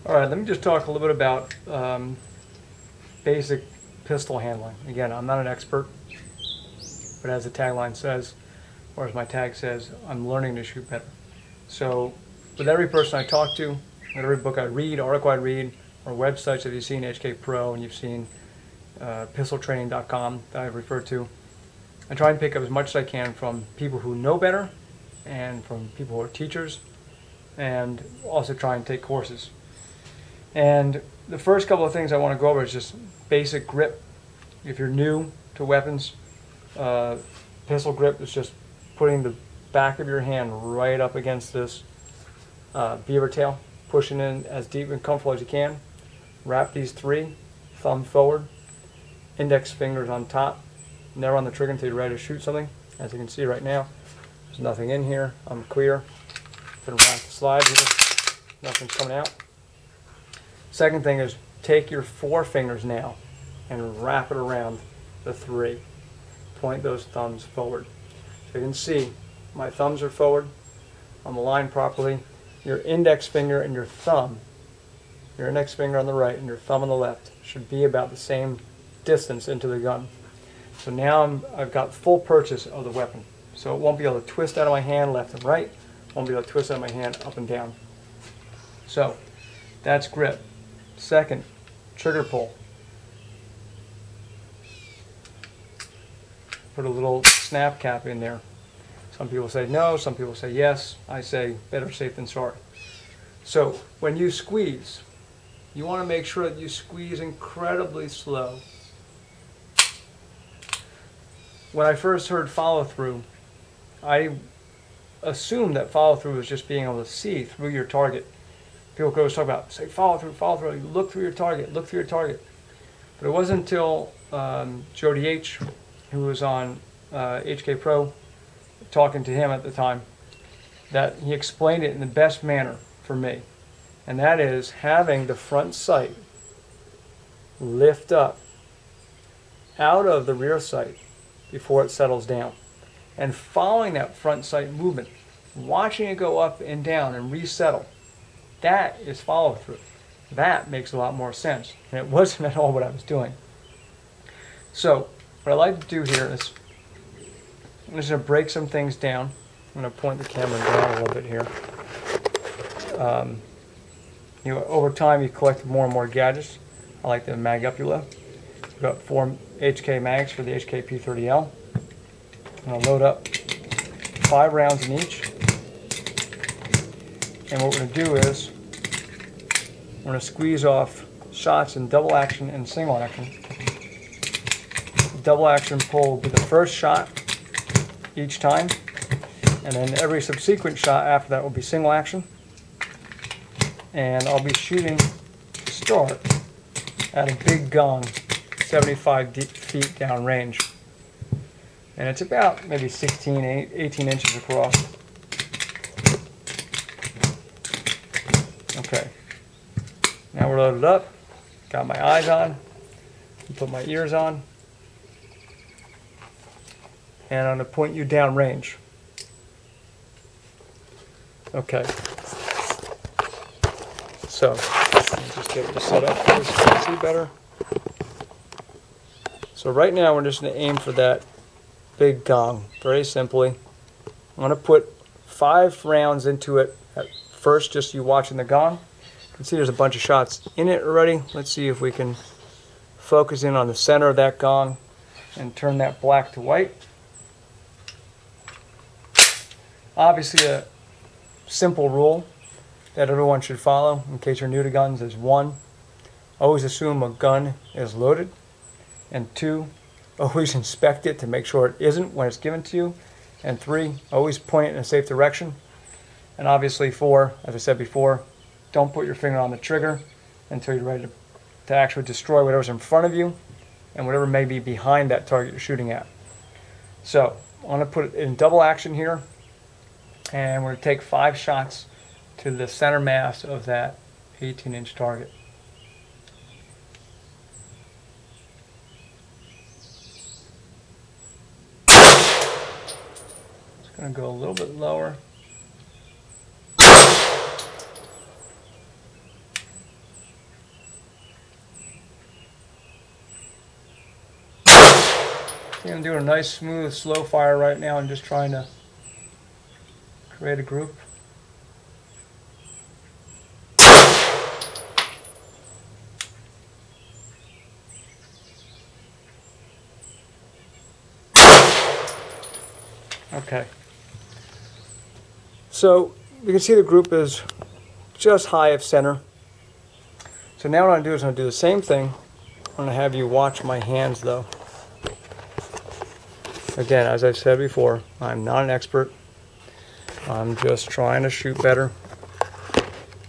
All right, let me just talk a little bit about basic pistol handling. Again, I'm not an expert, but as the tagline says, or as my tag says, I'm learning to shoot better. So with every person I talk to, with every book I read, article I read, or websites that you've seen, HK Pro, and you've seen pistoltraining.com that I've referred to, I try and pick up as much as I can from people who know better and from people who are teachers, and also try and take courses. And the first couple of things I want to go over is just basic grip. If you're new to weapons, pistol grip is just putting the back of your hand right up against this beaver tail, pushing in as deep and comfortable as you can. Wrap these three, thumb forward, index fingers on top, never on the trigger until you're ready to shoot something. As you can see right now, there's nothing in here. I'm clear. Gonna wrap the slide here. Nothing's coming out. Second thing is take your four fingers now and wrap it around the three. Point those thumbs forward. So you can see my thumbs are forward. I'm aligned properly. Your index finger and your thumb, your index finger on the right and your thumb on the left, should be about the same distance into the gun. So now I've got full purchase of the weapon. So it won't be able to twist out of my hand left and right. It won't be able to twist out of my hand up and down. So that's grip. Second, trigger pull. Put a little snap cap in there. Some people say no, some people say yes. I say better safe than sorry. So when you squeeze, you want to make sure that you squeeze incredibly slow. When I first heard follow through, I assumed that follow through was just being able to see through your target. People always talk about, say follow through, you look through your target, look through your target. But it wasn't until Jody H., who was on HK Pro, talking to him at the time, that he explained it in the best manner for me. And that is having the front sight lift up out of the rear sight before it settles down. And following that front sight movement, watching it go up and down and resettle, that is follow through. That makes a lot more sense. And it wasn't at all what I was doing. So what I like to do here is I'm just going to break some things down. I'm going to point the camera down a little bit here. Over time you collect more and more gadgets. I like the Magupula. I've got 4 HK mags for the HK P30L. I'm going to load up 5 rounds in each. And what we're going to do is we're going to squeeze off shots in double action and single action. Double action pull will be the first shot each time, and then every subsequent shot after that will be single action. And I'll be shooting to start at a big gong 75 feet down range. And it's about maybe 18 inches across. Okay, now we're loaded up, got my eyes on, put my ears on, and I'm going to point you down range. Okay, so let me just get this set up here so you can see better. So right now we're just going to aim for that big gong, very simply. I'm going to put 5 rounds into it at first, just you watching the gong. You can see there's a bunch of shots in it already. Let's see if we can focus in on the center of that gong and turn that black to white. Obviously a simple rule that everyone should follow in case you're new to guns is 1, always assume a gun is loaded, and 2, always inspect it to make sure it isn't when it's given to you, and 3, always point it in a safe direction. And obviously 4, as I said before, don't put your finger on the trigger until you're ready to actually destroy whatever's in front of you and whatever may be behind that target you're shooting at. So I'm going to put it in double action here, and we're going to take 5 shots to the center mass of that 18-inch target. It's going to go a little bit lower. See, I'm doing a nice, smooth, slow fire right now and just trying to create a group. Okay. So you can see the group is just high of center. So now what I'm going to do is I'm going to do the same thing. I'm going to have you watch my hands though. Again, as I've said before, I'm not an expert. I'm just trying to shoot better.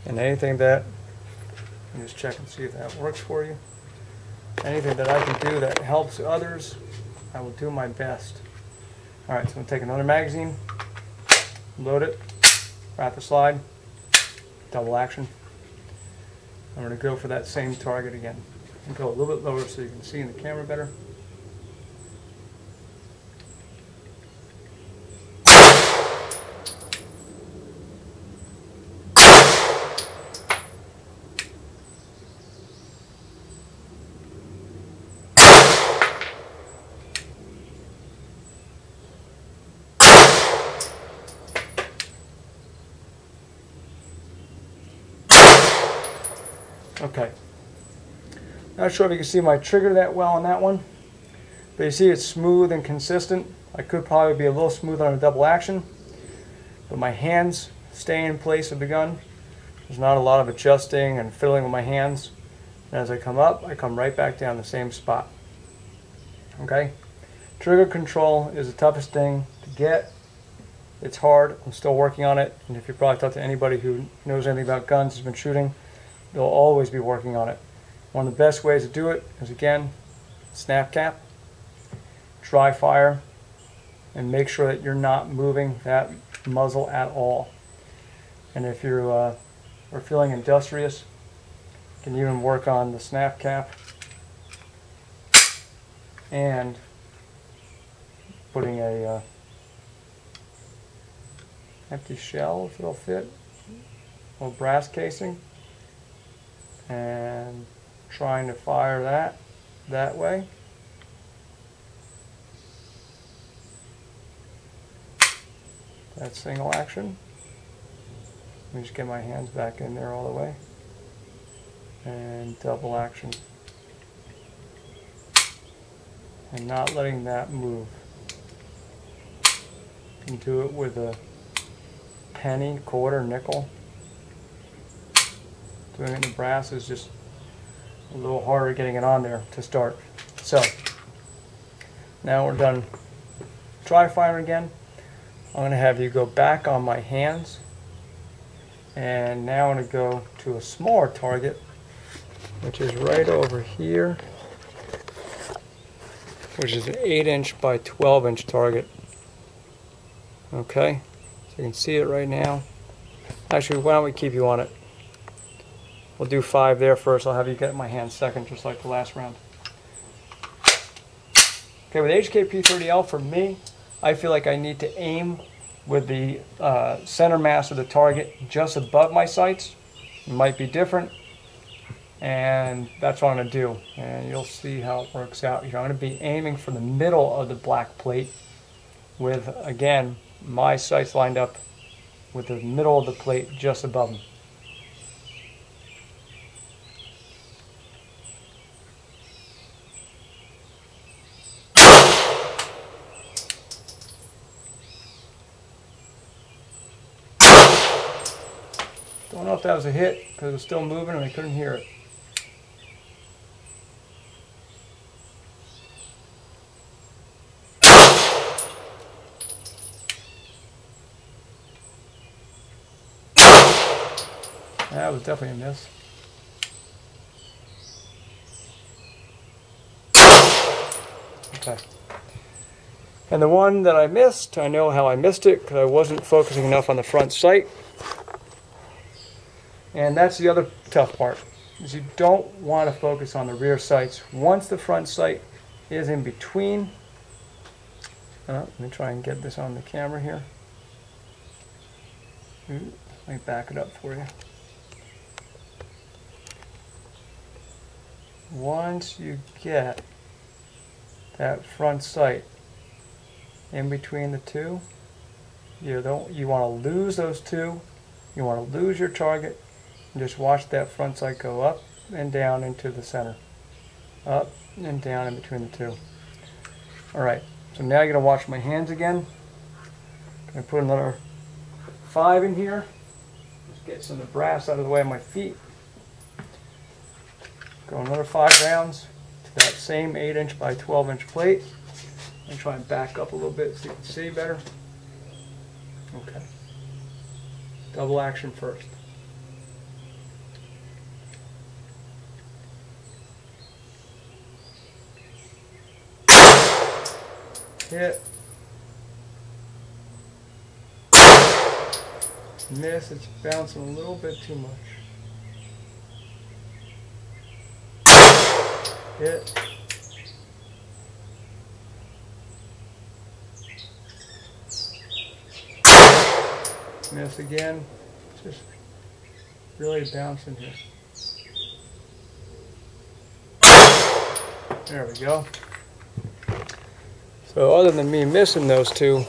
And anything that, let me just check and see if that works for you. Anything that I can do that helps others, I will do my best. Alright, so I'm going to take another magazine, load it, wrap the slide, double action. I'm going to go for that same target again. And go a little bit lower so you can see in the camera better. Okay. Not sure if you can see my trigger that well on that one, but you see it's smooth and consistent. I could probably be a little smoother on a double action, but my hands stay in place of the gun. There's not a lot of adjusting and fiddling with my hands. And as I come up, I come right back down the same spot. Okay? Trigger control is the toughest thing to get. It's hard. I'm still working on it. And if you probably talk to anybody who knows anything about guns, has been shooting, they'll always be working on it. One of the best ways to do it is, again, snap cap, dry fire, and make sure that you're not moving that muzzle at all. And if you're are feeling industrious, you can even work on the snap cap and putting a empty shell, if it'll fit, or brass casing, and trying to fire that way. That's single action. Let me just get my hands back in there all the way. And double action. And not letting that move. You can do it with a penny, quarter, nickel. Doing it in the brass is just a little harder getting it on there to start. So, now we're done dry firing again. I'm going to have you go back on my hands. And now I'm going to go to a smaller target, which is right over here, which is an 8-inch by 12-inch target. Okay, so you can see it right now. Actually, why don't we keep you on it? We'll do 5 there first. I'll have you get my hand second, just like the last round. Okay, with HK P30L, for me, I feel like I need to aim with the center mass of the target just above my sights. It might be different, and that's what I'm going to do. And you'll see how it works out. I'm going to be aiming for the middle of the black plate with, again, my sights lined up with the middle of the plate just above them. Don't know if that was a hit because it was still moving and I couldn't hear it. That was definitely a miss. Okay. And the one that I missed, I know how I missed it because I wasn't focusing enough on the front sight. And that's the other tough part, is you don't want to focus on the rear sights. Once the front sight is in between, let me try and get this on the camera here. Let me back it up for you. Once you get that front sight in between the two. You want to lose those two. You want to lose your target. And just watch that front sight go up and down into the center. Up and down in between the two. Alright, so now you're going to watch my hands again. I'm going to put another 5 in here. Just get some of the brass out of the way of my feet. Go another 5 rounds to that same 8" by 12" plate. And try and back up a little bit so you can see better. Okay. Double action first. Hit. Miss, it's bouncing a little bit too much. Hit. Miss again. Just really bouncing here. There we go. So other than me missing those two, you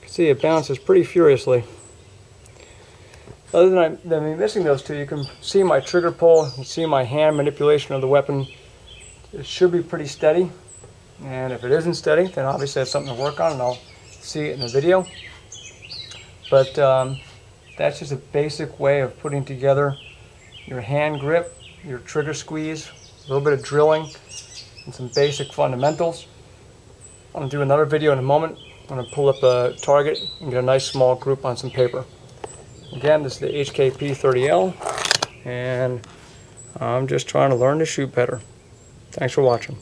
can see it bounces pretty furiously. Other than me missing those two, you can see my trigger pull, you can see my hand manipulation of the weapon. It should be pretty steady. And if it isn't steady, then obviously I have something to work on, and I'll see it in the video. But that's just a basic way of putting together your hand grip, your trigger squeeze, a little bit of drilling, and some basic fundamentals. I'm going to do another video in a moment. I'm going to pull up a target and get a nice small group on some paper. Again, this is the P30L, and I'm just trying to learn to shoot better. Thanks for watching.